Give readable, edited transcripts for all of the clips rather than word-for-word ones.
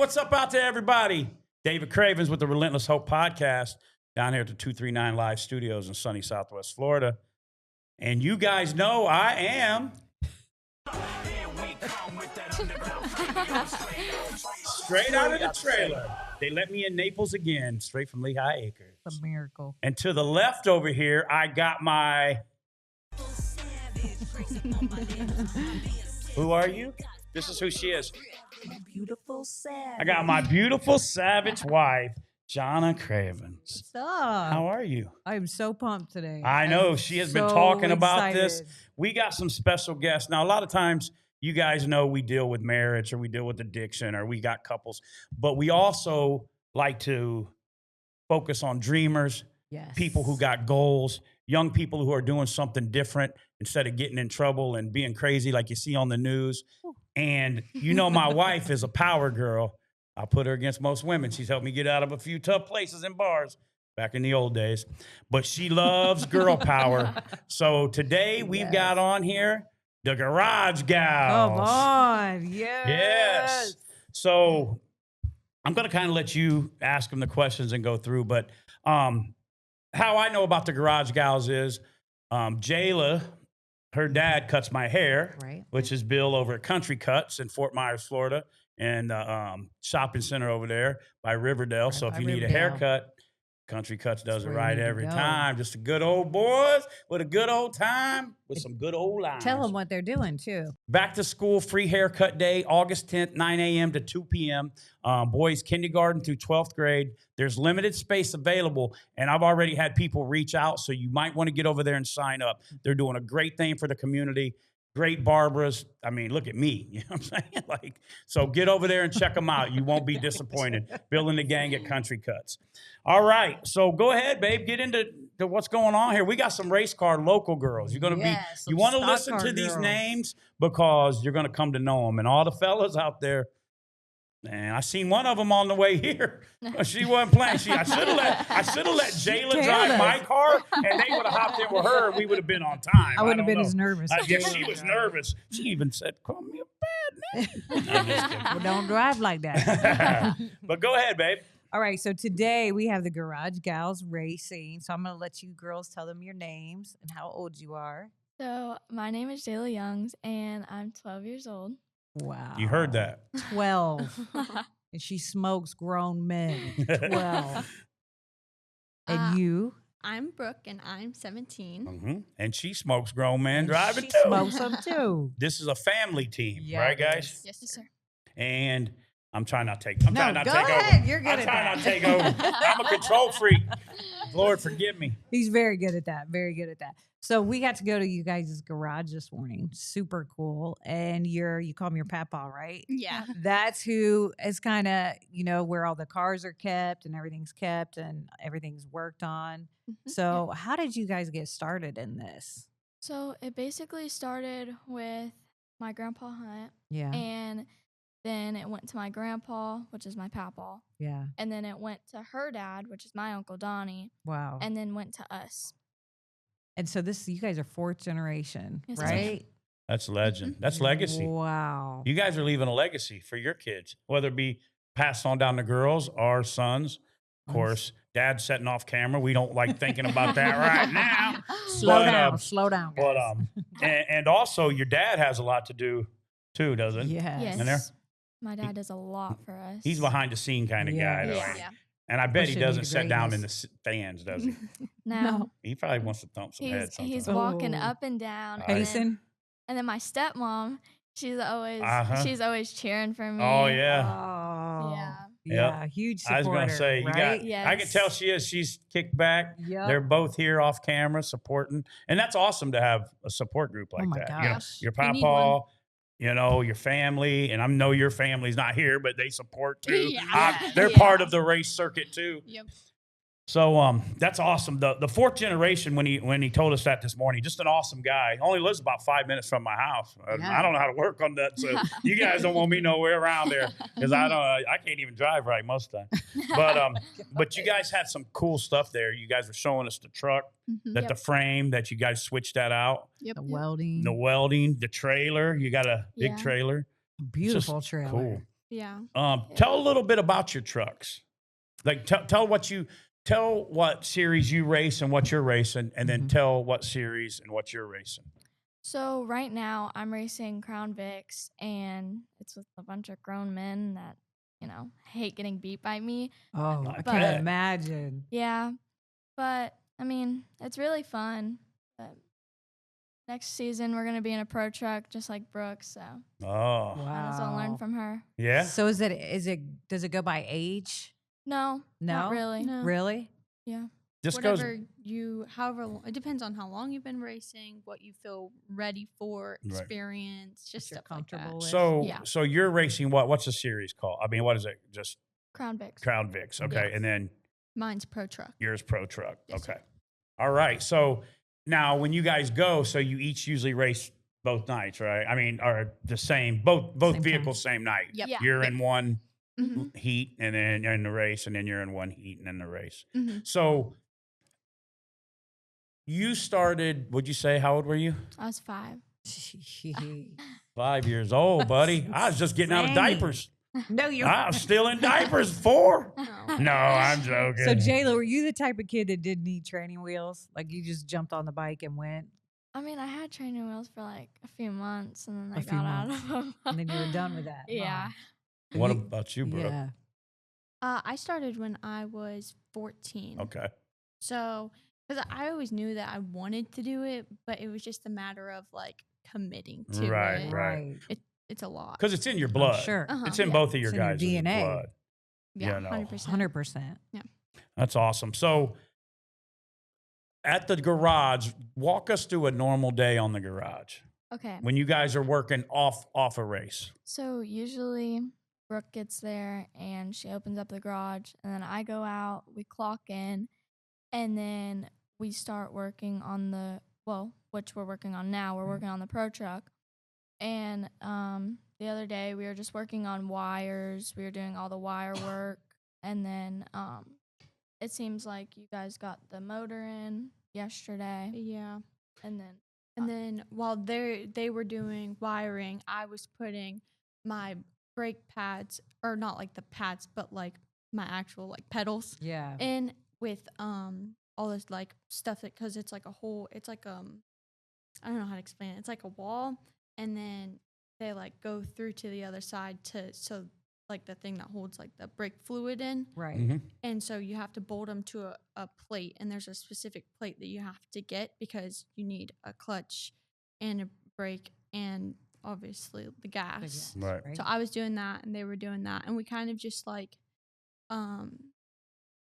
what's up out there, everybody? David Cravens with the Relentless Hope podcast down here at the 239 Live Studios in sunny Southwest Florida. And you guys know I am straight out of the trailer. They let me in Naples again, straight from Lehigh Acres. A miracle. And to the left over here, I got my... Who are you? This is who she is. Beautiful savage. I got my beautiful savage wife, Jahnna Cravens. What's up? How are you? I am so pumped today. I know. She has been talking about this. excited. We got some special guests. Now, a lot of times, you guys know we deal with marriage or we deal with addiction or we got couples, but we also like to focus on dreamers, Yes. people who got goals, young people who are doing something different instead of getting in trouble and being crazy like you see on the news. And you know, my wife is a power girl. I put her against most women. She's helped me get out of a few tough places and bars back in the old days. But she loves girl power. So today we've got on here the Garage Gals. Come on. Yes. Yes. So I'm going to kind of let you ask them the questions and go through. But how I know about the Garage Gals is Jayla, her dad cuts my hair, Right. which is Bill over at Country Cuts in Fort Myers, Florida, and shopping center over there by Riverdale. Right So if by you need a Riverdale. haircut, Country Cuts does it where you right need to every go. time. Just a good old boys with a good old time with some good old lines. Tell them what they're doing, too. Back to school free haircut day, August 10th, 9 a.m. to 2 p.m. Boys kindergarten through 12th grade. There's limited space available, and I've already had people reach out, so you might want to get over there and sign up. They're doing a great thing for the community. Great Barbaras. I mean, look at me. You know what I'm saying? Like, so get over there and check them out. You won't be disappointed. Bill and the gang at Country Cuts. All right. So go ahead, babe. Get into what's going on here. We got some race car local girls. You're going to Yes, be, you some want to stock listen car to these girls. names because you're going to come to know them. And all the fellas out there, man, I seen one of them on the way here. She wasn't playing. I should have let Jayla drive my car, and they would have hopped in with her, and we would have been on time. I wouldn't have don't been know. as nervous. I guess she was nervous. She even said, "Call me a bad name." I'm just kidding. Well, don't drive like that. But go ahead, babe. All right. So today we have the Garage Gals Racing. So I'm going to let you girls tell them your names and how old you are. So my name is Jayla Youngs, and I'm 12 years old. Wow. You heard that. 12. And she smokes grown men. 12. And you? I'm Brooke, and I'm 17. Mm-hmm. And she smokes grown man driving she too. smokes them too. This is a family team, Yeah, right, it guys? is. Yes, sir. And I'm trying not to take. I'm No, trying not to go take ahead. over. You're good I'm at trying that. not to take over. I'm a control freak. Lord, forgive me. He's very good at that. Very good at that. So we got to go to you guys' garage this morning. Super cool. And you call him your Papaw, right? Yeah. That's who is kind of, where all the cars are kept and everything's kept and everything's worked on. So how did you guys get started in this? So it basically started with my grandpa Hunt, Yeah. and then it went to my grandpa, which is my Papaw, Yeah. and then it went to her dad, which is my Uncle Donnie, Wow. and then went to us. And so you guys are fourth generation, Yes, ma'am. right? That's legend. That's legacy. Wow. You guys are leaving a legacy for your kids, whether it be passed on down to girls or sons. Of course, dad's setting off camera. We don't like thinking about that right now. Slow But, down. Slow down, But guys. and also your dad has a lot to do too, doesn't he? Yes. Yes. In there? My dad does a lot for us. He's behind the scene kind of guy, though. Yeah. Yeah. And I bet he Pushing doesn't you to sit down in the greatness. stands, does he? No. He probably wants to thump some heads He's sometimes. walking Oh. up and down. Right. And Pacing. then my stepmom, she's Uh-huh. always cheering for me. Oh, yeah. Oh. Yeah. Yeah. Huge supporter. I was going to say, you right? got. Yes. I can tell she's kicked back. Yep. They're both here off camera supporting, and that's awesome to have a support group like Oh my that. gosh. Your We need Papaw, your family, and I know your family's not here, but they support too. Yeah. They're Yeah. part of the race circuit too. Yep. So that's awesome. The fourth generation, when he told us that this morning, just an awesome guy. Only lives about 5 minutes from my house. Yeah. I don't know how to work on that, so you guys don't want me nowhere around there because I can't even drive right most of the time. But you guys had some cool stuff there. You guys were showing us the truck, that the frame, that you guys switched that out, Yep. The welding. the welding, the trailer. You got a big Yeah. trailer. Beautiful Just trailer. Cool. Yeah. Tell a little bit about your trucks. Like tell what series you race and what you're racing, and then tell what series and what you're racing. So right now I'm racing Crown Vics, and it's with a bunch of grown men that, hate getting beat by me. Oh, I I bet. can't imagine. Yeah. But I mean, it's really fun. But next season we're gonna be in a pro truck just like Brooke, so Oh, might as well learn from her. yeah. So does it go by age? No, No? not really. No. Really? Yeah. This goes. However, it depends on how long you've been racing, what you feel ready for, Right. experience, just You're stuff like that. comfortable with. So Yeah. so you're racing what? What's the series called? I mean, what is it? Just Crown Vics. Crown Vics, okay, Yes. and then Mine's pro truck. yours Pro Truck, Yes, okay. sir. All right. So now when you guys go, so you each usually race both nights, right? I mean, or the same, both Same vehicles, same night. Yep. Yeah. You're in one Mhm. heat, and then you're in the race, and then you're in one heat, and then the race. Mhm. So you started. Would you say how old were you? I was 5. 5 years old, buddy. That's I was just getting out of insane. diapers. No, you're I'm still in diapers. 4. No. No, I'm joking. So Jayla, were you the type of kid that didn't need training wheels? Like you just jumped on the bike and went, I mean, I had training wheels for like a few months, and then A I few got out months. of them. and then you were done with that? Yeah. Huh? What about you, Brooke? Yeah. I started when I was 14. Okay. So, because I always knew that I wanted to do it, but it was just a matter of like committing to Right, it. right. It's a lot. Because it's in your I'm blood. sure. Uh-huh. It's in Yeah. both of your It's in your guys' DNA. blood. Yeah, you know. 100%. 100%. That's awesome. So at the garage, walk us through a normal day on the garage Okay. when you guys are working off a race. So usually Brooke gets there and she opens up the garage, and then I go out, we clock in, and then we start working on which we're working on now. We're working on the pro truck. And the other day we were just working on wires. We were doing all the wire work, and then it seems like you guys got the motor in yesterday, Yeah. and then And then while they were doing wiring, I was putting my brake pads, or not like the pads, but like my actual like pedals Yeah. in with all this like stuff that, because it's like a whole, it's like I don't know how to explain it. It's like a wall, and then they like go through to the other side so like the thing that holds like the brake fluid in. Right. Mhm. And so you have to bolt them to a plate, and there's a specific plate that you have to get because you need a clutch and a brake and obviously the gas. Right. So I was doing that and they were doing that, and we kind of just like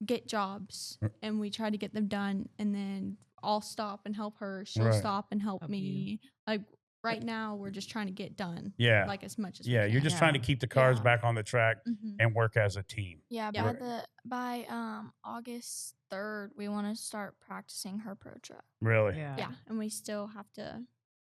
get jobs and we try to get them done, and then I'll stop and help her. She'll Right. stop and help Help me. you. Like right now we're just trying to get done. Yeah. Like as much as Yeah. we You're can. just trying to keep the cars Yeah. back on the track Mhm. and work as a team. yeah, Yeah. by August 3rd we want to start practicing her pro truck. Really? Yeah. Yeah, and we still have to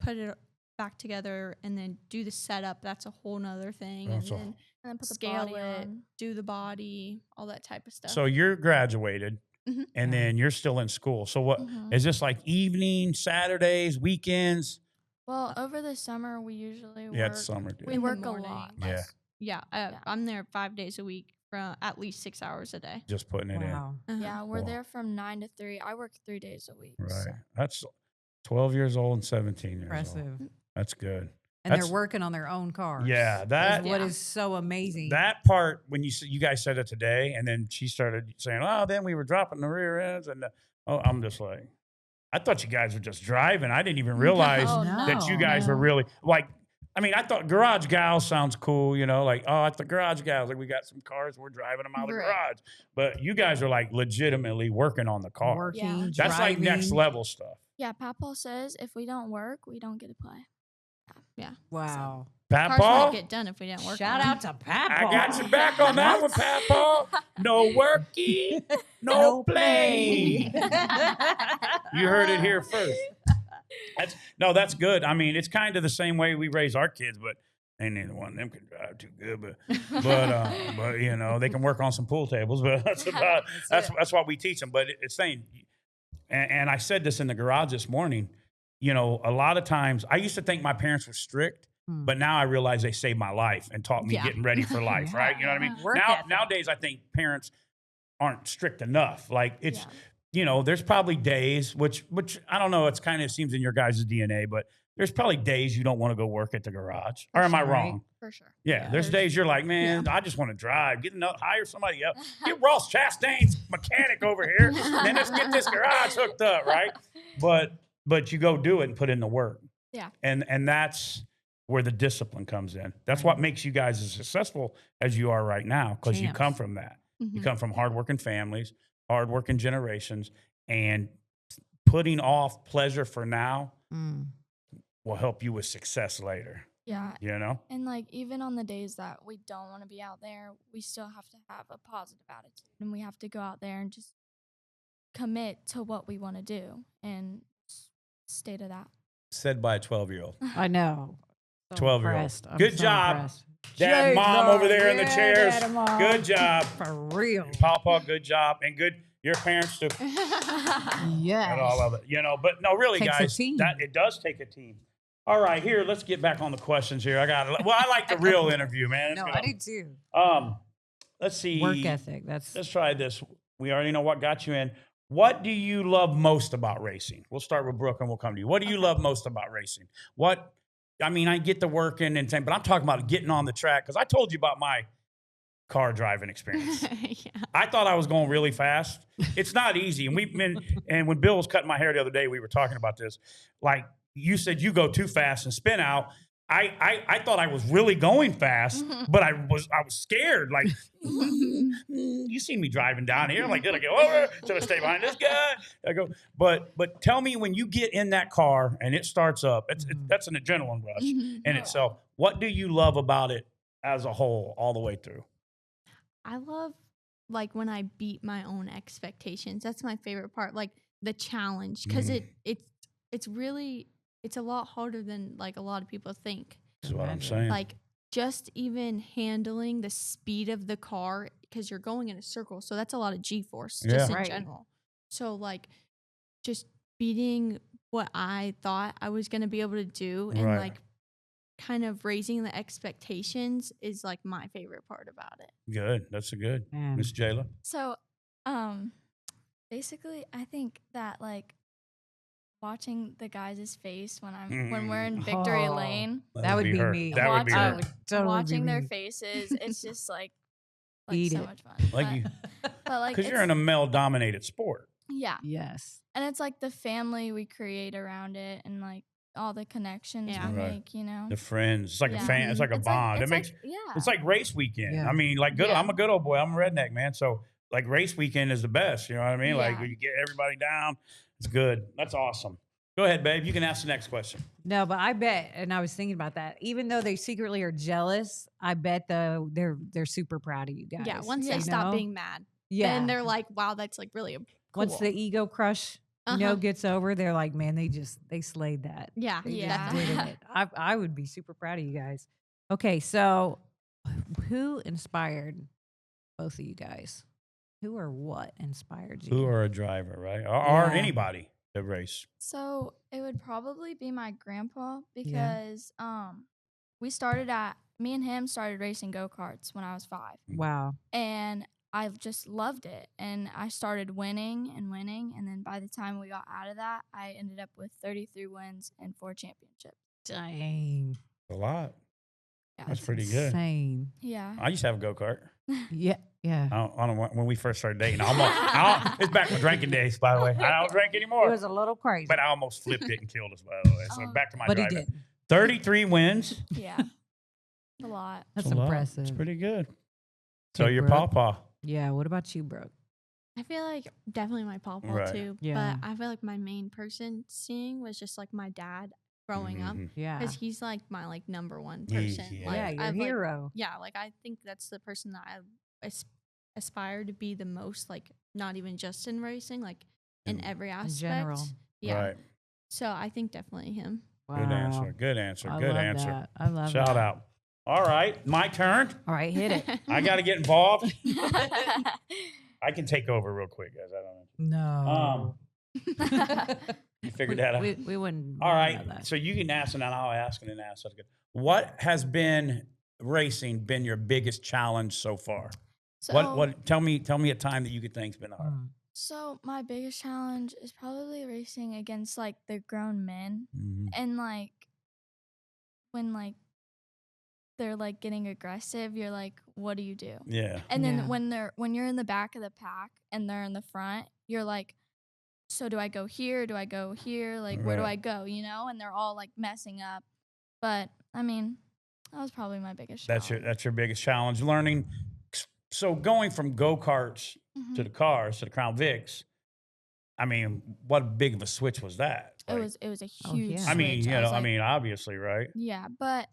put it back together and then do the setup. That's a whole nother thing. That's a- and then And then put the scale body it, on. do the body, all that type of stuff. So you're graduated Mhm. and Yeah. then you're still in school. So what is Mhm. this like evening, Saturdays, weekends? Well, over the summer we usually Yeah, work. it's summer, dude. We In the work a morning. lot. Yeah. less. yeah, Yeah. I'm there 5 days a week for at least 6 hours a day. Just putting it Wow. Uh-huh. Yeah, we're Wow. there from 9 to 3. I work 3 days a week. in. so- Right. That's 12 years old and 17 years Impressive. old. That's good. And That's- they're working on their own cars. Yeah, that is what Yeah. is so amazing. that part when you guys said it today, and then she started saying, "Oh, then we were dropping the rear ends," and I'm just like, I thought you guys were just driving. I didn't even realize No, that you no, guys were no. really like. I mean, I thought Garage Gals sounds cool, like, oh, at the Garage Gals, like we got some cars, we're driving them out of the Right. garage. But you guys are like legitimately working on the car. working, Yeah. That's like next driving. level stuff. Yeah, Papaw says if we don't work, we don't get to play. Wow. Cars Papaw, wouldn't get done if we didn't work. Shout on out to Papaw. I got your back on that one, Papaw. No worky, no play. You heard it here first. That's good. I mean, it's kind of the same way we raise our kids, but ain't neither one of them can drive too good. But they can work on some pool tables. But that's what we teach them. But it's saying, and I said this in the garage this morning. A lot of times I used to think my parents were strict, But now I realize they saved my life and taught me Yeah. getting ready for life, right? You know what I mean? Work ethic. Nowadays, I think parents aren't strict enough. Like it's, Yeah. you know, there's probably days, which I don't know, it's kind of seems in your guys' DNA, but there's probably days you don't want to go work at the garage. Or am I sure, right? wrong? For sure. Yeah, there's days you're like, man, I just want to drive. Hire somebody else. Get Ross Chastain's mechanic over here. Then let's get this garage hooked up, right? But you go do it and put in the work. Yeah. And that's where the discipline comes in. That's what makes you guys as successful as you are right now, because you Champs. come from that. You come from hardworking families, hardworking generations, and putting off pleasure for now will help you with success later. Yeah. You know? And like even on the days that we don't want to be out there, we still have to have a positive attitude, and we have to go out there and just commit to what we want to do and stay to that. Said by a 12-year-old. I know. 12-year-old. I'm Good so job. impressed. Dad, Jake, mom over there in the yeah, chairs. Dad and Mom. Good job. For real. Papaw, good job. And good, your parents too. Yeah. And all of it, you know, but no, really, Takes a guys, team. it does take a team. All right, here, let's get back on the questions here. I like the real interview, man. It's No, gonna- I do too. Let's see. Work ethic. Let's try this. We already know what got you in. What do you love most about racing? We'll start with Brooke and we'll come to you. What do you love most about racing? I get the working and thing, but I'm talking about getting on the track, because I told you about my car driving experience. Yeah. I thought I was going really fast. It's not easy. And when Bill was cutting my hair the other day, we were talking about this. Like you said, you go too fast and spin out. I thought I was really going fast, but I was scared. Like, you see me driving down here. I'm like, did I go over? Should I stay behind this guy? I go, but tell me, when you get in that car and it starts up, that's an adrenaline rush in itself. What do you love about it as a whole, all the way through? I love like when I beat my own expectations. That's my favorite part, like the challenge, because it's really, it's a lot harder than like a lot of people think. That's what I'm saying. Like just even handling the speed of the car, because you're going in a circle, so that's a lot of G-force just in Right. general. So like just beating what I thought I was gonna be able to do, and Right. like kind of raising the expectations is like my favorite part about it. Good. That's a good. Man. Miss Jayla? So, basically, I think that like watching the guys' face when we're in victory Oh. lane, That would be her. me. That would be Watch I her. would totally watching be their me. faces, it's just like Eat so it. much fun. Like but, you, but like because you're in a male-dominated sport. yeah, Yes. and it's like the family we create around it, and like all the connections Yeah. we Right. make. You know, The friends. It's like a Yeah. fan. It's like a bond. It's It makes. yeah. It's like race weekend. Yeah. I mean, like good. Yeah. I'm a good old boy. I'm a redneck, man. So like race weekend is the best. You know what I mean? Like Yeah. you get everybody down. It's good. That's awesome. Go ahead, babe. You can ask the next question. No, but I bet, and I was thinking about that. Even though they secretly are jealous, I bet though they're super proud of you guys. Yeah, once Yeah. they stop know? being mad, yeah, then they're like, "Wow, that's like really cool." once the ego crush gets over, they're like, man, they slayed that. yeah, They Yeah. just did it. I would be super proud of you guys. Okay, so who inspired both of you guys? Who or what inspired you? Who are a driver, right? Or Yeah. anybody that race. So it would probably be my grandpa, because me and him started racing go-karts when I was 5, Wow. and I just loved it, and I started winning, and then by the time we got out of that, I ended up with 33 wins and 4 championships. Dang. A lot. Yeah. That's pretty good. Insane. Yeah. I used to have a go-kart. Yeah. Yeah. I don't know when we first started dating. It's back in drinking days, by the way. I don't drink It anymore. was a little crazy. But I almost flipped it and killed us, by the way. So Oh. back to my But he driving. did. 33 wins. Yeah. A lot. That's a lot. impressive. It's pretty good. So Okay, your Brooke. pawpaw. Yeah. What about you, Brooke? I feel like definitely my pawpaw Right. too. Yeah. But I feel like my main person seeing was just like my dad growing up, Mhm. Yeah. because he's like my like number one Yeah. person. Yeah. Like, Yeah, your I've, like, hero. yeah, like I think that's the person that I aspire to be the most, like not even just in racing, like in In every aspect. general. Yeah. Right. So I think definitely him. Wow. Good answer. Good answer. I Good love answer. that. I love Shout that. out. All right. My turn. All right, hit it. I got to get involved. I can take over real quick, guys. I don't know. No. You figured that out. We wouldn't. All know right. that. So you can ask, and then I'll ask, and then ask. That's good. What has been racing been your biggest challenge so far? So, What? Tell me a time that you could think's been hard. So my biggest challenge is probably racing against like the grown men, Mhm. and like when like they're like getting aggressive, you're like, what do you do? Yeah. And then Yeah. when you're in the back of the pack and they're in the front, you're like, so do I go here? Do I go here? Like where do Right. I go? You know? And they're all like messing up. But I mean, that was probably my biggest challenge. That's your biggest challenge. Learning. So going from go karts Mhm. to the cars to the Crown Vics. I mean, what big of a switch was that? It was a Oh, huge. yeah. I mean, switch. you know, was I like, mean, obviously, right? yeah, but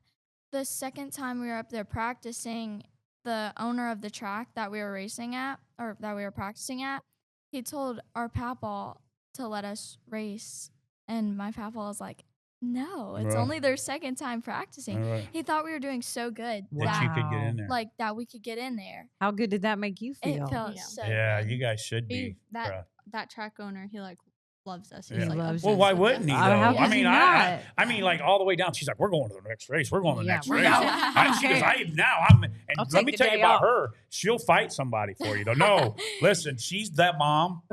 the second time we were up there practicing, the owner of the track that we were racing at or that we were practicing at, he told our Papaw to let us race. And my Papaw was like, no, it's Right. only their second time practicing. Right. He thought we were doing so good That you could get in there. like that we could get in there. How good did that make you feel? It felt Yeah. so Yeah, good. you guys should be. He, that proud. that track owner, he like loves us. Yeah. He's like loves Well, us. why obsessed with wouldn't he us. though? how I could mean, he I not? mean, like all the way down. She's like, "We're going to the next race. We're going to the Yeah, next we're race." going. She goes, Okay. I'm. And I'll let take me the tell you day about off. her. She'll fight somebody for you. Though. No, listen, she's that mom.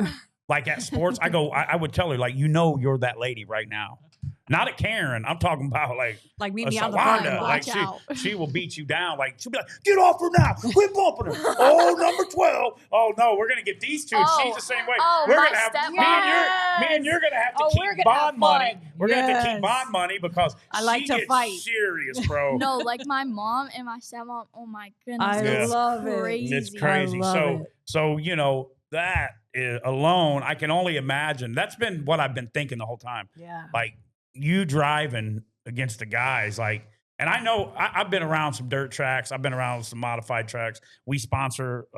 Like at sports, I would tell her, like, you know, you're that lady right now. Not at Karen. I'm talking about like Meet a me on the parking Sawanda. lot. Like Watch out. she will beat you down. Like she'll be like, "Get off her now! Quit bumping her!" Oh, number 12. Oh no, we're gonna get these two. She's the same way. We're my gonna have stepmom. me and you're gonna have to Oh, we're keep gonna have bond money. fun. We're gonna have to keep Yes. bond money because I like she to gets fight. serious, bro. No, like my mom and my stepmom. Oh my goodness, I Yeah. it's love it. crazy. It's crazy. I love So it. so you know that is, alone, I can only imagine. That's been what I've been thinking the whole time. Yeah. Like you driving against the guys, like, and I know I've been around some dirt tracks. I've been around some modified tracks. We sponsor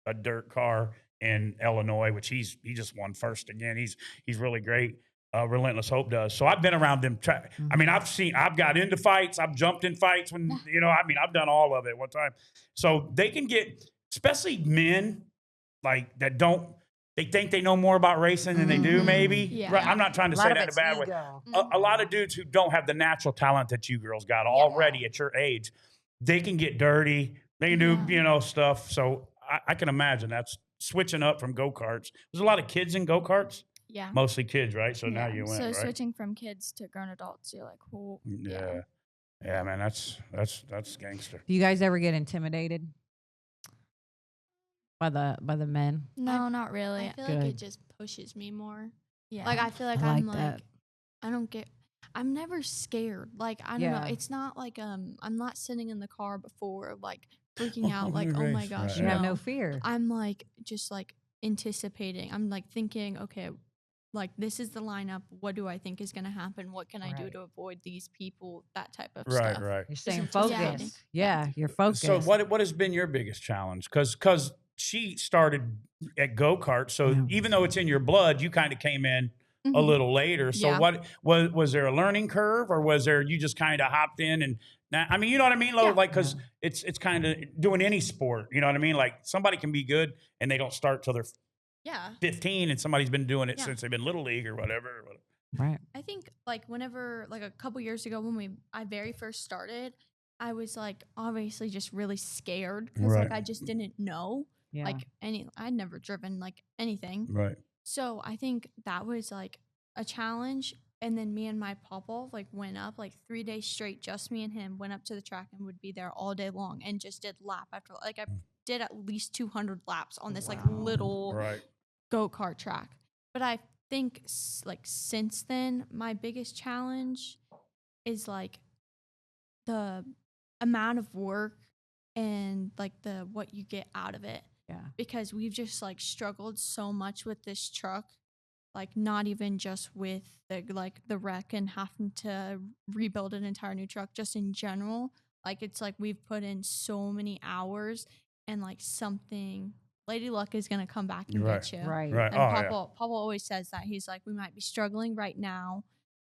a dirt car in Illinois, which he just won first again. He's really great. Relentless Hope does. So I've been around them. I mean, I've got into fights. I've jumped in fights when, you know, I mean, I've done all of it one time. So they can get, especially men like that they think they know more about racing than they do, maybe. Yeah. Right? I'm not trying to A lot say of that in a it's bad way. ego. A lot of dudes who don't have the natural talent that you girls got already at your age, they can get dirty. They can do, you know, stuff. So I can imagine that's switching up from go-karts. There's a lot of kids in go-karts, Yeah. mostly kids, right? So now Yeah. you went, So right? switching from kids to grown adults, you're like, oh, Yeah. Yeah, man, that's gangster. Do you guys ever get intimidated by the men? No, not really. I feel like Good. it just pushes me more. Yeah. Like I feel like I I'm like like that. I don't get. I'm never scared. Like I don't know. Yeah. It's not like I'm not sitting in the car before like freaking out. Like oh my race, gosh, right. You have no. no fear. I'm like just like anticipating. I'm like thinking, okay, like this is the lineup. What do I think is going to happen? What can I do Right. to avoid these people? That type of Right, stuff. right. You're staying intimidating. focused. Yeah, you're focused. So what has been your biggest challenge? Because she started at go-kart, so Yeah. even though it's in your blood, you kind of came in a Mhm. little later. So Yeah. what was there a learning curve, or was there you just kind of hopped in and now, I mean, you know what I mean? Yeah. Like, because it's kind of doing any sport, you know what I mean? Like somebody can be good and they don't start till they're Yeah. 15, and somebody's been doing it Yeah. since they've been little league or whatever. Right. I think like whenever like a couple years ago when I very first started, I was like obviously just really scared because like Right. I just didn't know Yeah. like I'd never driven like anything. Right. So I think that was like a challenge. And then me and my Papaw like went up like 3 days straight, just me and him went up to the track and would be there all day long and just did lap after like I did at least 200 laps on this like little Right. go-kart track. But I think like since then, my biggest challenge is like the amount of work and like the what you get out of it. Yeah. Because we've just like struggled so much with this truck, like not even just with the wreck and having to rebuild an entire new truck, just in general. Like it's like we've put in so many hours and like something Lady Luck is gonna come back and Right. get you. Right. Right. And Oh, yeah. Papaw always says that. He's like, we might be struggling right now.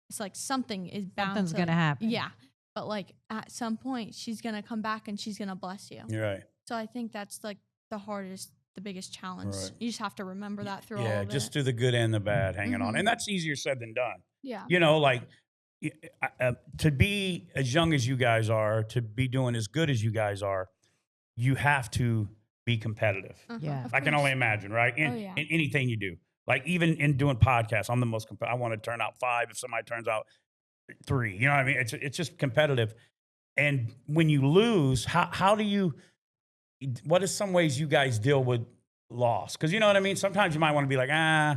It's like something is bound Something's to gonna happen. Yeah. But like at some point she's gonna come back and she's gonna bless you. You're right. So I think that's like the hardest the biggest challenge. Right. You just have to remember that through all Yeah, of just it. through the good and the bad hanging on. Mhm. And that's easier said than done. Yeah. You know, like to be as young as you guys are, to be doing as good as you guys are, you have to be competitive. Yeah. Of I can course. only imagine, right? In, Oh, yeah. in anything you do. Like even in doing podcasts, I'm the most I want to turn out 5 if somebody turns out 3. You know what I mean? It's just competitive. And when you lose, how do you what are some ways you guys deal with loss? Because you know what I mean? Sometimes you might want to be like, I'm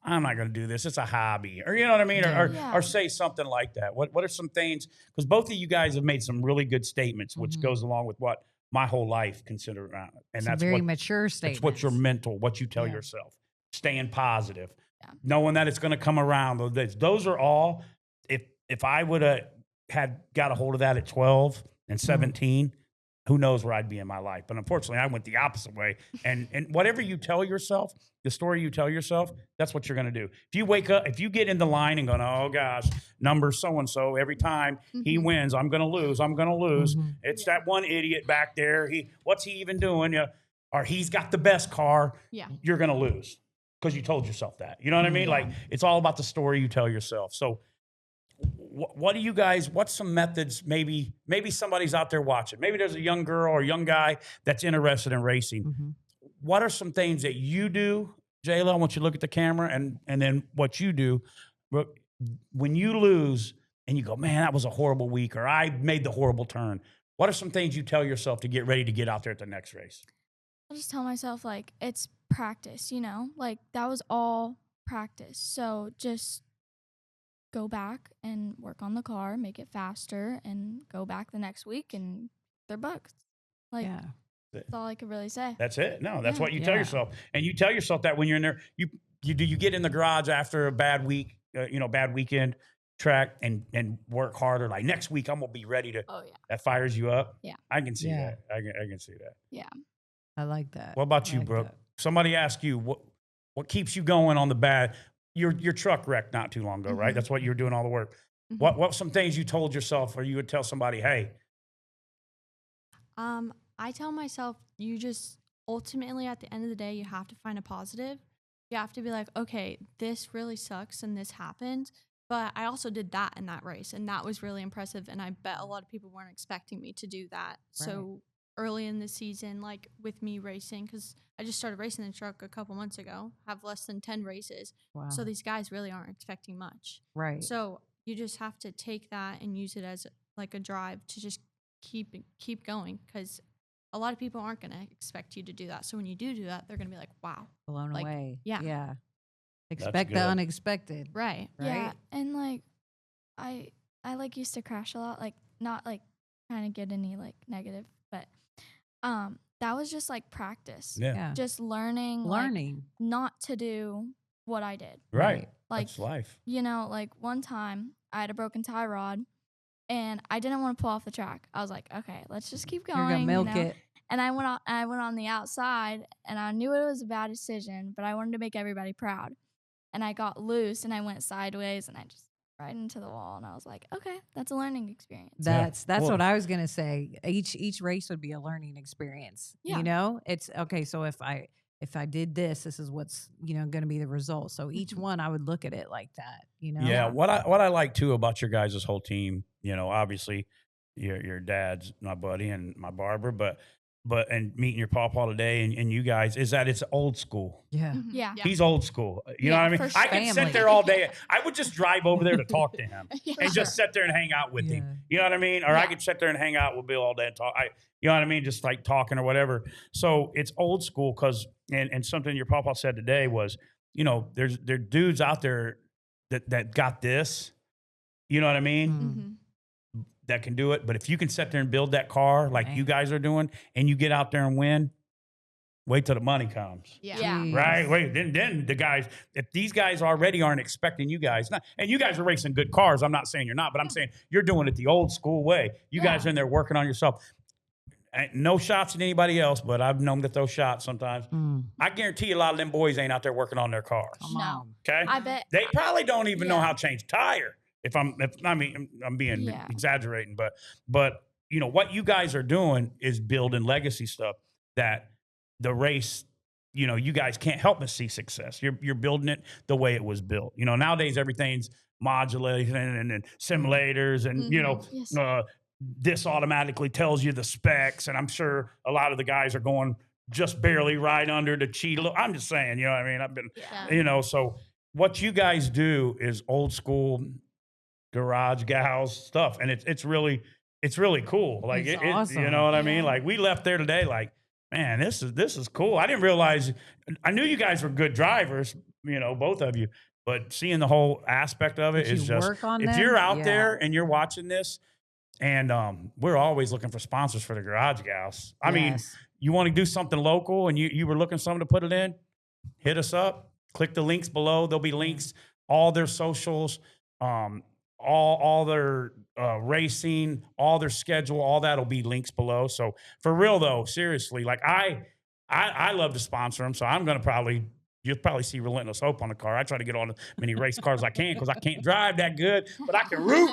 not going to do this. It's a hobby. Or you know what I mean? Yeah. Yeah. Or say something like that. What are some things? Because both of you guys have made some really good statements, which Mhm. goes along with what my whole life consider around. And Some that's very what mature it's statements. what your mental, what you tell Yeah. yourself. Staying positive. Yeah. Knowing that it's going to come around. Those are all, if I would have got a hold of that at 12 and 17, who knows where I'd be in my life. But unfortunately, I went the opposite way. And whatever you tell yourself, the story you tell yourself, that's what you're going to do. If you wake up, if you get in the line and go, oh gosh, number so-and-so, every time he Mhm. wins, I'm going to lose. I'm going to lose. Mhm. It's that one idiot back there. What's he even doing? Yeah. Or he's got the best car. Yeah. You're going to lose because you told yourself that. You know what I mean? Yeah. Like it's all about the story you tell yourself. So what do you guys, what's some methods, maybe somebody's out there watching, maybe there's a young girl or young guy that's interested in racing. Mhm. What are some things that you do, Jayla? I want you to look at the camera and then what you do when you lose and you go, man, that was a horrible week, or I made the horrible turn. What are some things you tell yourself to get ready to get out there at the next race? I'll just tell myself, like, it's practice, like that was all practice. So just go back and work on the car, make it faster, and go back the next week and they're booked. Like, Yeah. that's all I could really say. That's it. No, that's Yeah. what you tell Yeah. yourself. And you tell yourself that when you're in there, you get in the garage after a bad week, bad weekend track and work harder. Like next week, I'm going to be ready to, Oh, yeah. that fires you up. Yeah. I can see Yeah. that. I can see that. Yeah. I like that. What about I you, like Brooke? that. Somebody asked you what keeps you going on the bad, your truck wrecked not too long ago, right? Mhm. That's what you were doing all the work. Mhm. What some things you told yourself or you would tell somebody, hey, I tell myself, you just ultimately at the end of the day, you have to find a positive. You have to be like, okay, this really sucks and this happened, but I also did that in that race and that was really impressive. And I bet a lot of people weren't expecting me to do that. So early in the season, like with me racing, because I just started racing the truck a couple months ago, have less than 10 races. Wow. So these guys really aren't expecting much. Right. So you just have to take that and use it as like a drive to just keep going, because a lot of people aren't going to expect you to do that. So when you do that, they're going to be like, wow. Blown like, away. yeah. Yeah. Expect the good. unexpected. Right. Yeah. Right? And like, I like used to crash a lot, like not like trying to get any like negative, but that was just like practice. yeah, Yeah. Just learning like, not to do what I did. right. Like, That's life. like one time I had a broken tie rod and I didn't want to pull off the track. I was like, okay, let's just keep going. You're gonna milk it. And I went on the outside and I knew it was a bad decision, but I wanted to make everybody proud. And I got loose and I went sideways and I just right into the wall and I was like, okay, that's a learning experience. That's Well- what I was gonna say. Each race would be a learning experience. Yeah. You know, it's okay. So if I did this is what's gonna be the result. So each one I would look at it like that. Yeah, what I like too about your guys' whole team, obviously your dad's my buddy and my barber, but and meeting your Papaw today and you guys is that it's old school. Yeah. Mhm. Yeah. He's old school. You know Yeah, what I mean? for I sure. could sit Family. there all day. I would just drive over there to talk to him Yeah. and just sit there and hang out with him. You know what I mean? Or I Yeah. could sit there and hang out with Bill all day and talk. You know what I mean? Just like talking or whatever. So it's old school because and something your Papaw said today was, there are dudes out there that got this. You know what I mean? Mm-hmm. That can do it. But if you can sit there and build that car like you guys are doing and you get out there and win, wait till the money comes. Yeah. Yeah. Right? Wait, then the guys, if these guys already aren't expecting you guys, and you guys are racing good cars, I'm not saying you're not, but I'm saying you're doing it the old school way. You guys are in there working on yourself. No shots at anybody else, but I've known to throw shots sometimes. I guarantee you a lot of them boys ain't out there working on their cars. Come No. on. Okay? I bet They probably don't even know Yeah. how to change a tire. I'm being Yeah. exaggerating, but what you guys are doing is building legacy stuff that the race you know, you guys can't help but see success. You're building it the way it was built. You know, nowadays everything's modulation and simulators, and you know, Yes. this automatically tells you the specs. And I'm sure a lot of the guys are going just barely right under the cheat. I'm just saying, you know what I mean? I've been, Yeah. you know, so what you guys do is old school Garage Gals stuff, and it's really cool. Like It's you awesome. know what I mean? Yeah. Like we left there today, like, man, this is cool. I didn't realize. I knew you guys were good drivers, you know, both of you, but seeing the whole aspect of it Did is you just. work on If them? you're out Yeah. there and you're watching this, and we're always looking for sponsors for the Garage Gals. I mean, Yes. you want to do something local, and you were looking for someone to put it in, hit us up. Click the links below. There'll be links, all their socials, all their racing, all their schedule, all that'll be links below. So for real though, seriously, like I love to sponsor them. So I'm gonna you'll probably see Relentless Hope on the car. I try to get on as many race cars as I can because I can't drive that good, but I can root.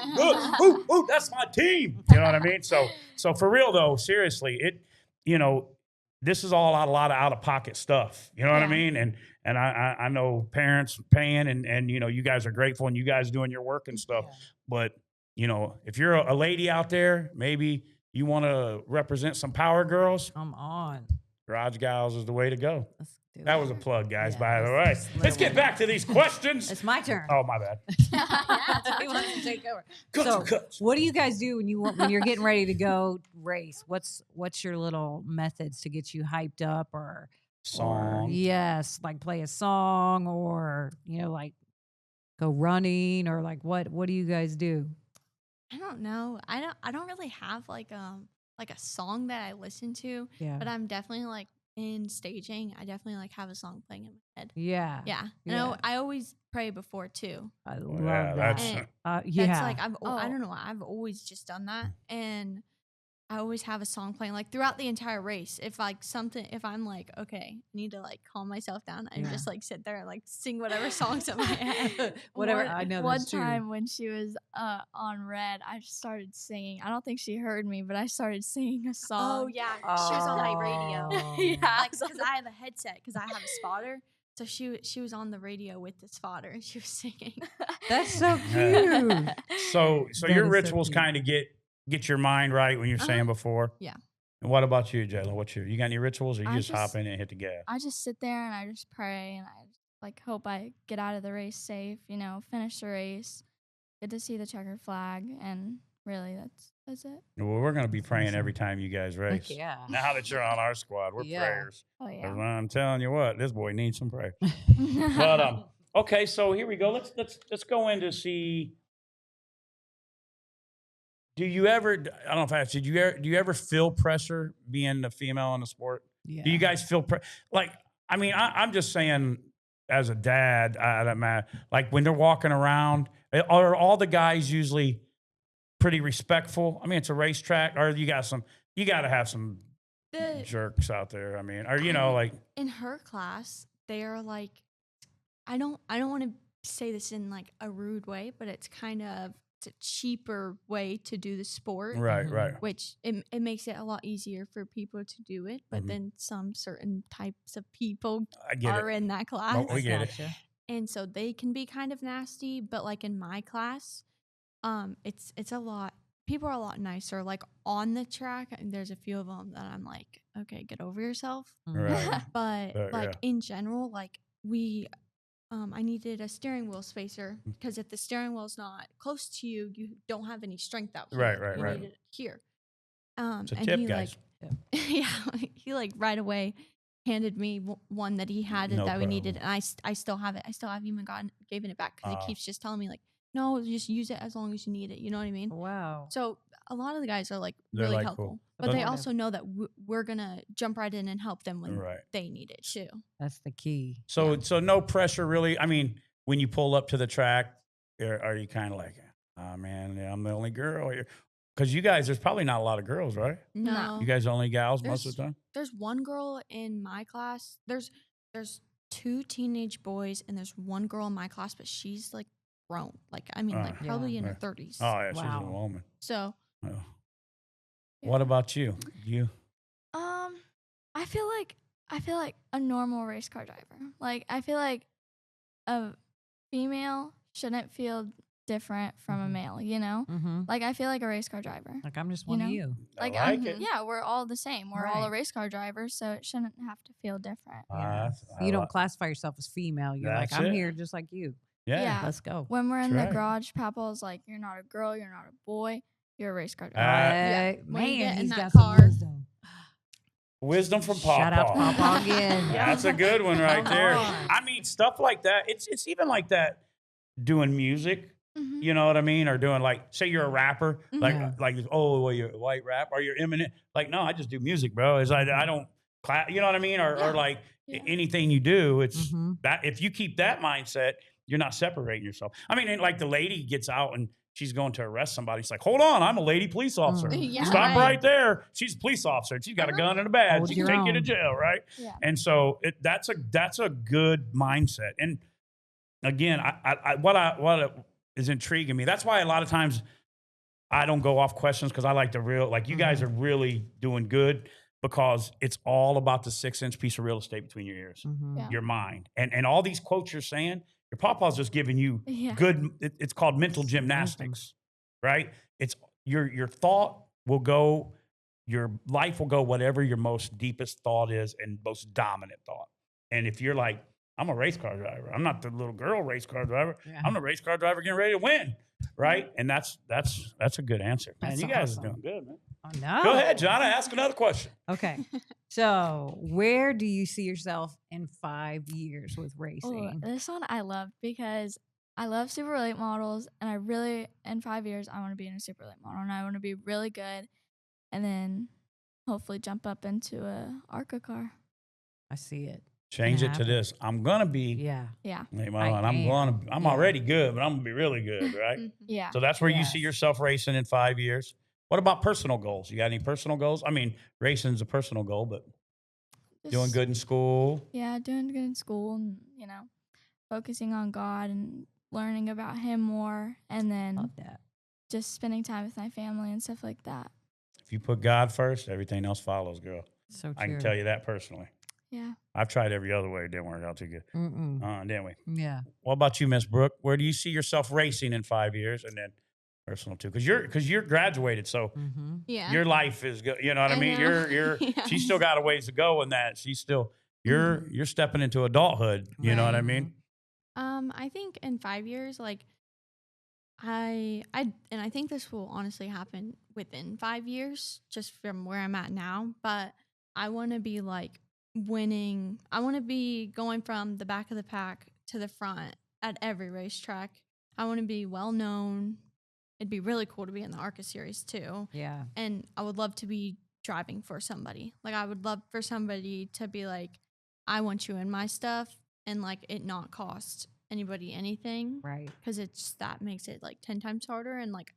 Ooh, that's my team. You know what I mean? So for real though, seriously, you know, this is all a lot of out of pocket stuff. You know what I Yeah. mean? And I know parents paying and you know, you guys are grateful and you guys doing your work and stuff. Yeah. But you know, if you're a lady out there, maybe you want to represent some power girls, Come on. Garage Gals is the way to go. Let's do That it. was a plug, guys, Yeah, by the way. let's- Let's get back to these questions. It's my turn. Oh, my bad. He wants to take over. Cuts So, and cuts. what do you guys do when you're getting ready to go race? What's your little methods to get you hyped up or Song. yes, like play a song or you know like go running or like what do you guys do? I don't know. I don't really have like a song that I listen to, Yeah. but I'm definitely like in staging. I definitely like have a song playing in my head. Yeah. Yeah. Yeah. And I always pray before too. I love Well, yeah, that. that's And Yeah. That's like I Oh. don't know. I've always just done that, and I always have a song playing like throughout the entire race. If I'm like, okay, I need to like calm myself down, I Yeah. just like sit there and like sing whatever songs in my head. Whatever. One- I know One that's true. time when she was on red, I just started singing. I don't think she heard me, but I started singing a song. Oh yeah, Oh. she was on my radio. Yeah. Like because I have a headset because I have a spotter. So she was on the radio with the spotter and she was singing. That's so cute. so That your is so rituals cute. kind of get your mind right when you're saying before. Yeah. And what about you, Jayla? You got any rituals, or you I just hop just- in and hit the gas? I just sit there and I just pray and I like hope I get out of the race safe, you know, finish the race, get to see the checkered flag, and really that's it. Well, we're going to be That's praying awesome. every time you guys Heck race. yeah. Now that you're on our squad, we're Yeah. prayers. Oh 'Cause yeah. I'm telling you what, this boy needs some prayer. But okay, so here we go. Let's go in to see. Do you ever? I don't know if I asked. Do you ever feel pressure being a female in the sport? Yeah. Do you guys feel like? I mean, I'm just saying, as a dad, like when they're walking around, are all the guys usually pretty respectful? I mean, it's a racetrack, or you got to have some The jerks out there. I mean, or you know, like in her class, they are like, I don't want to say this in like a rude way, but it's a cheaper way to do the sport. right, Mhm. right. Which it makes it a lot easier for people to do it, but Mhm. then some certain types of people I get are it. in that class, we get it. Gotcha. and so they can be kind of nasty. But like in my class, it's a lot. People are a lot nicer. Like on the track, and there's a few of them that I'm like, okay, get over yourself. Right. But like yeah. in general, like I needed a steering wheel spacer because if the steering wheel's not close to you, you don't have any strength out here. Right, You right. need it here. It's a and tip, he guys. like, yeah, he like right away handed me one that he had No that we needed, problem. and I still have it. I still haven't even given it back because he keeps just telling me like, no, just use it as long as you need it. You know what I mean? Wow. So a lot of the guys are like They're, really like, helpful, cool. but That's they wonderful. also know that we're gonna jump right in and help them when Right. they need it too. That's the key. So no pressure really. I mean, when you pull up to the track, are you kind of like, oh man, yeah, I'm the only girl here? Because you guys, there's probably not a lot of girls, right? No, You guys are only gals most of the time. there's one girl in my class. There's two teenage boys and there's one girl in my class, but she's like grown. Like I mean, like Yeah. probably in her Right. 30s. Oh yeah, she's a Wow. woman. So Oh. Yeah. What about you? You I feel like I feel like a normal race car driver. Like, I feel like a female shouldn't feel different from a male, you know? Mm-hmm. Like, I feel like a race car driver. Like I'm just You one know? of you. Like, I like it. yeah, we're all the same. We're all a Right. race car driver, so it shouldn't have to feel different. Yeah. I You don't like- classify yourself as female. You're like, That's I'm it. here just like you. Yeah. Yeah. Let's go. When we're in That's the right. garage, Papaw's like, you're not a girl, you're not a boy, you're a race car driver. Yeah. Right. When you get Man, in he's that got some car. wisdom. Wisdom from Papaw. Shout out to Papaw again. That's a good one right Come there. on. I mean, stuff like that. It's even like that doing music. Mhm. You know what I mean? Or doing like, say you're a rapper, like Yeah. oh, well, you're a white rap, or you're Eminem. Like, no, I just do music, bro. It's like I don't, you know what I mean? Or Yeah. like Yeah. anything you do, it's Mhm. that if you keep that mindset, you're not separating yourself. I mean, like the lady gets out and she's going to arrest somebody. It's like, hold on, I'm a lady police officer. Yeah. Stop Right. right there. She's a police officer. She's got a gun and a badge. Hold She can your take you to own. jail, right? Yeah. And so that's a good mindset. And again, what is intriguing me. That's why a lot of times I don't go off questions because I like you guys are really doing good because it's all about the 6-inch piece of real estate between your ears, Mhm. Yeah. your mind, and all these quotes you're saying. Your Papaw's just giving you Yeah. good. It's called mental gymnastics, right? It's your thought will go, your life will go whatever your most deepest thought is and most dominant thought. And if you're like, I'm a race car driver, I'm not the little girl race car driver. Yeah. I'm the race car driver getting ready to win, right? And that's a good answer. Man, That's you guys awesome. are doing good, man. Oh, no. Go ahead, Jahnna. Ask another question. Okay. So, where do you see yourself in 5 years with Oh, racing? this one I love because I love super late models, and I really, in 5 years, I want to be in a super late model, and I want to be really good, and then hopefully jump up into a ARCA car. I see it. Change it to happen. this. I'm gonna be. Yeah. Yeah. late I model, and I'm Yeah. already good, but I'm gonna be really good, right? Mhm. Yeah. So that's where you see Yes. yourself racing in 5 years. What about personal goals? You got any personal goals? I mean, racing's a personal goal, but doing Just- good in school. Yeah, doing good in school, and focusing on God and learning about Him more, and then Love that. just spending time with my family and stuff like that. If you put God first, everything else follows, girl. So true. I can tell you that personally. Yeah. I've tried every other way. It didn't work out too good. Mm-mm. Didn't we? Yeah. What about you, Miss Brooke? Where do you see yourself racing in 5 years, and then personal too? Because you're graduated, so Mm-hmm. Yeah. your life is good. You know what I I mean? know. You're Yeah. she's still got a ways to go in that. She's still you're stepping into adulthood. You know what I Right. mean? I think in 5 years, like I think this will honestly happen within 5 years, just from where I'm at now. But I want to be like winning. I want to be going from the back of the pack to the front at every racetrack. I want to be well known. It'd be really cool to be in the ARCA series too. Yeah. And I would love to be driving for somebody. Like I would love for somebody to be like, I want you in my stuff, and like it not cost anybody anything, Right. because it's that makes it like 10 times harder. And like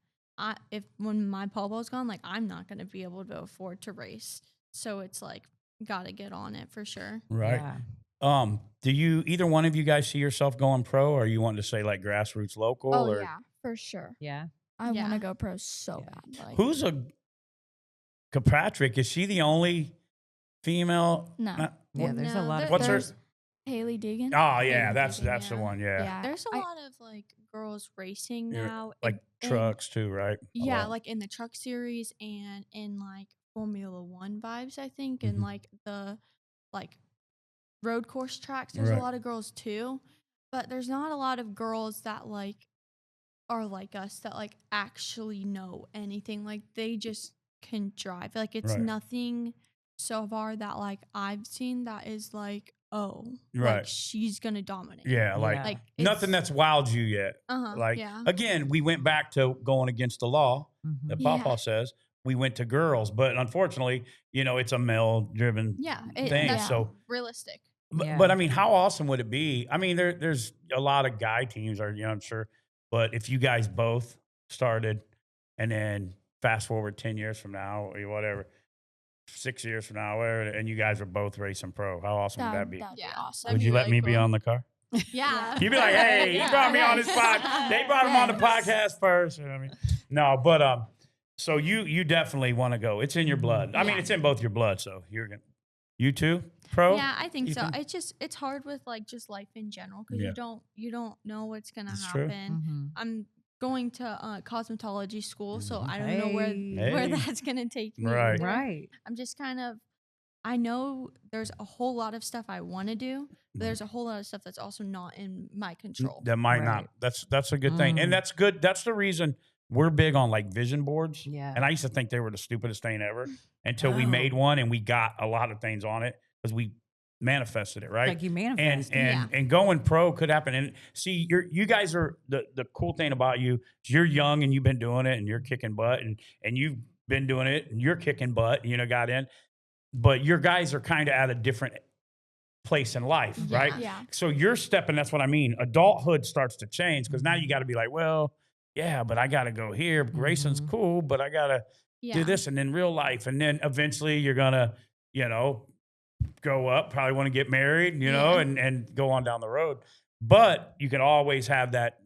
when my Pawpaw's gone, like I'm not going to be able to afford to race, so it's like gotta get on it for sure. Right. Yeah. Do you either one of you guys see yourself going pro, or you want to say like grassroots local? Oh or yeah, for sure. Yeah. I want Yeah. to go pro so Yeah. bad. Like, Who's a Kirkpatrick? Is she the only female? No. Yeah. There's a No, lot of. What's her- there's Haley Deegan. Oh yeah, Haley that's Deegan, the yeah. one. Yeah, Yeah. There's a I- lot of like girls racing Yeah, now, like and- trucks too, right? A Yeah, lot. like in the truck series and in like Formula One vibes, I think, and Mhm. like the like road course tracks. There's Right. a lot of girls too, but there's not a lot of girls that like are like us that like actually know anything. Like they just can drive. Like it's Right. nothing so far that like I've seen that is like, oh, Right. like she's gonna dominate. Yeah, like Yeah. Like nothing it's- that's wowed you yet. Like yeah. again, we went back to going against the law Mhm. that Yeah. Papaw says. We went to girls, but unfortunately, it's a male-driven Yeah, thing. that's So, realistic. but, Yeah. but I mean, how awesome would it be? I mean, there's a lot of guy teams, are I'm sure, but if you guys both started, and then fast forward 10 years from now, or whatever, 6 years from now, whatever, and you guys are both racing pro, how awesome would that be? That'd Yeah. be awesome. Would be you let really me be cool. on the car? Yeah. You'd be like, hey, he Yeah. brought me on his Yes. podcast. They brought him on the Yes. podcast first. You know what I mean? No, but so you definitely want to go. It's in your blood. I mean, Yeah. it's in both your blood. So you're gonna. You too, pro? Yeah, I think You so. think- It's hard with like just life in general because Yeah. you don't know what's gonna That's true. happen. Mhm. I'm going to cosmetology school, so I don't know where Hey. that's gonna take me. Right. either. Right. I'm just kind of I know there's a whole lot of stuff I want to do, but there's a whole lot of stuff that's also not in my control. That might Right. not. That's a good thing, and that's good. That's the reason we're big on like vision boards. Yeah. And I used to think they were the stupidest thing ever until we made Oh. one and we got a lot of things on it because we manifested it, right? Like you and manifest. and going pro could happen. And see, you guys are the cool thing about you is you're young and you've been doing it and you're kicking butt and you've been doing it and you're kicking butt. Got in, but your guys are kind of at a different place in life, right? Yeah. So you're stepping. That's what I mean. Adulthood starts to change because now you got to be like, well, yeah, but I got to go here. Racing's cool, but I got to Yeah. do this, and then real life, and then eventually you're gonna, go up. Probably want to get married, Yeah. and go on down the road. But you can always have that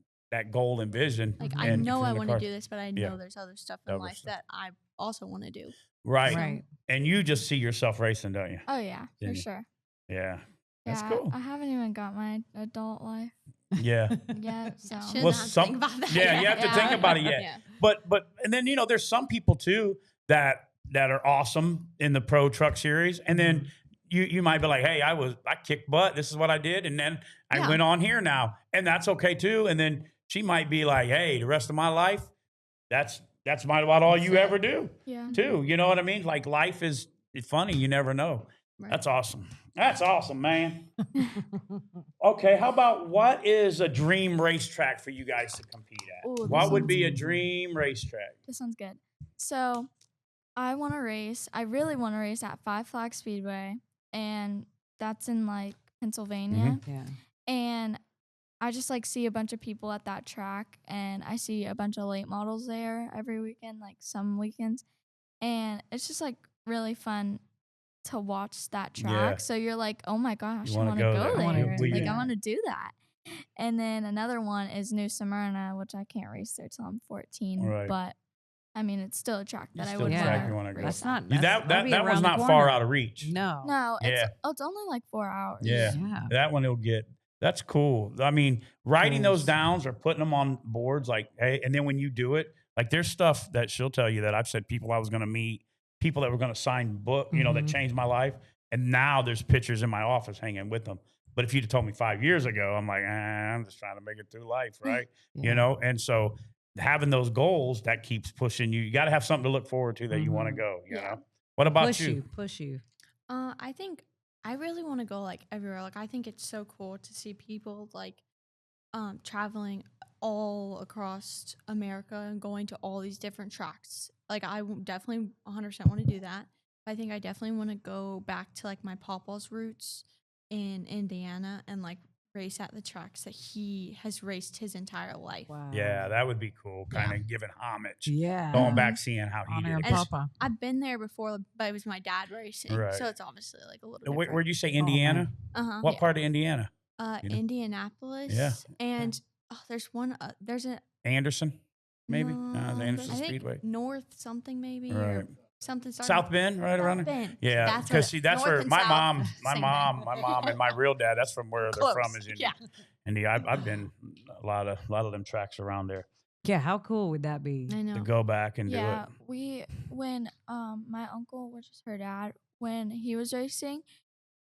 goal and vision. Like I and know I in the want to car. do this, but I Yeah. know there's other stuff in Other life stuff. that I also want to do. Right. Right. And you just see yourself racing, don't you? Oh yeah, Didn't for you? sure. Yeah. That's Yeah, cool. I haven't even got my adult life Yeah. yet, so Shouldn't Well, have to some- think about that. Yeah, you have to Yeah. think about it yet. Yeah. But and then there's some people too that are awesome in the pro truck series, and then you might be like, hey, I kicked butt. This is what I did, and then I Yeah. went on here now, and that's okay too. And then she might be like, hey, the rest of my life, that's about all you ever do yeah. too. You know what I mean? Like life is funny. You never know. Right. That's awesome. That's awesome, man. Okay, how about what is a dream racetrack for you guys to compete at? Ooh, this What would one's be a dream racetrack? This sounds good. So, I want to race. I really want to race at Five Flag Speedway, and that's in like Pennsylvania. Yeah. And I just like see a bunch of people at that track, and I see a bunch of late models there every weekend, like some weekends, and it's just like really fun to watch that track. Yeah. So you're like, oh my gosh, I wanna want to go go there. there. I wanna do Like I that. want to do that. And then another one is New Smyrna, which I can't race there till I'm 14. Right. But I mean, it's still a track that I still would a Yeah. track want you wanna go. That's race not at. That that'd be one's around the not far corner. out of reach. No. No, it's Yeah. it's only like 4 hours. Yeah. Yeah. That one will get. That's cool. I mean, writing those Cool. downs or putting them on boards, like, hey, and then when you do it, like, there's stuff that she'll tell you that I've said people I was going to meet, people that were going to sign book, that Mhm. changed my life, and now there's pictures in my office hanging with them. But if you'd have told me 5 years ago, I'm like, I'm just trying to make it through life, right? Yeah. And so having those goals that keeps pushing you. You got to have something to look forward to that you want to go. You Yeah. know. What about Push you? you. Push you. I think I really want to go like everywhere. Like I think it's so cool to see people like traveling all across America and going to all these different tracks. Like I definitely 100% want to do that. I think I definitely want to go back to like my Papaw's roots in Indiana and like race at the tracks that he has raced his entire life. Wow. Yeah, that would be cool. Kind of giving homage, Yeah. going back, seeing how he Honor did. of it. Papa. I've been there before, but it was my dad racing, Right. so it's obviously like a little Where, different. where'd you say Indiana? Uh-huh. What part of Indiana? Yeah. you know? Indianapolis. Yeah. And there's one. There's a Anderson, maybe? No, it's Anderson I think Speedway. North something maybe Right. or something. South Bend, right around South there. Bend. Yeah, That's because what- see, that's North where and my South, mom, same thing. and my real dad. That's from where they're from. Close, Is yeah. India. I've been a lot of them tracks around there Yeah. How cool would that be? I know. to go back and Yeah, do it. when my uncle, which is her dad, when he was racing,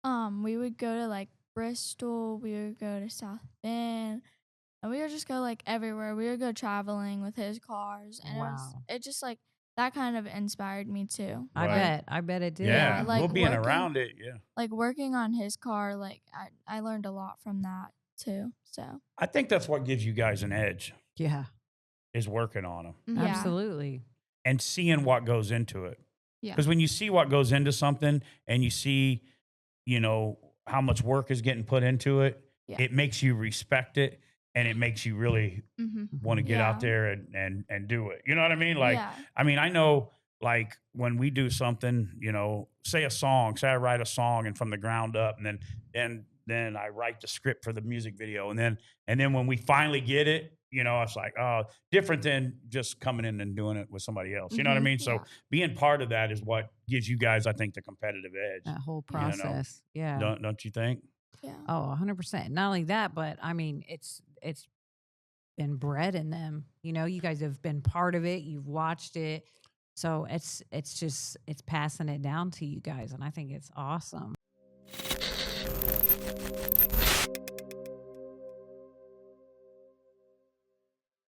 we would go to like Bristol, we would go to South Bend, and we would just go like everywhere. We would go traveling with his cars, and Wow. it just like that kind of inspired me too. I Right. bet. I bet it did. Yeah, like well, being working- around it. Yeah, Like working on his car, like I learned a lot from that too. So I think that's what gives you guys an edge Yeah. is working on them Mhm. Yeah. Absolutely. and seeing what goes into it. Yeah. Because when you see what goes into something and you see, how much work is getting put into it, Yeah. it makes you respect it and it makes you really Mhm. want to get out Yeah. there and do it. You know what I mean? Like, yeah, I mean, I know like when we do something, say I write a song and from the ground up and then I write the script for the music video. And then when we finally get it, You know, it's like, different than just coming in and doing it with somebody else. You know what I Mhm. mean? So Yeah. being part of that is what gives you guys, I think, the competitive edge. That whole Yeah. You know, process. Yeah. don't you think? Yeah. Oh, 100%. Not only that, but I mean, it's been bred in them. You know, you guys have been part of it. You've watched it. So it's just it's passing it down to you guys, and I think it's awesome.